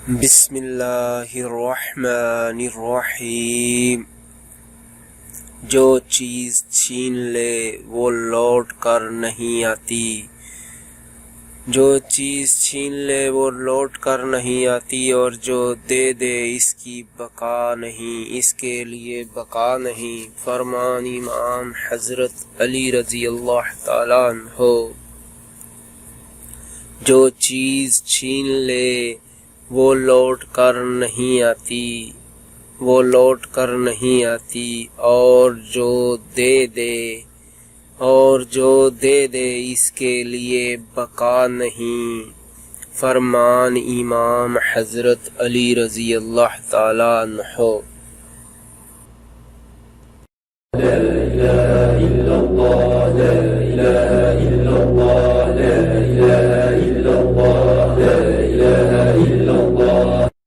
بسم اللہ الرحمن الرحیم۔ جو چیز چھین لے وہ لوٹ کر نہیں آتی، جو چیز چھین لے وہ لوٹ کر نہیں آتی، اور جو دے دے اس کی بقا نہیں، اس کے لیے بقا نہیں۔ فرمان امام حضرت علی رضی اللہ تعالیٰ عنہ۔ جو چیز چھین لے وہ لوٹ کر نہیں آتی، وہ لوٹ کر نہیں آتی، اور جو دے دے، اور جو دے دے اس کے لیے بقا نہیں۔ فرمان امام حضرت علی رضی اللہ تعالیٰ عنہ۔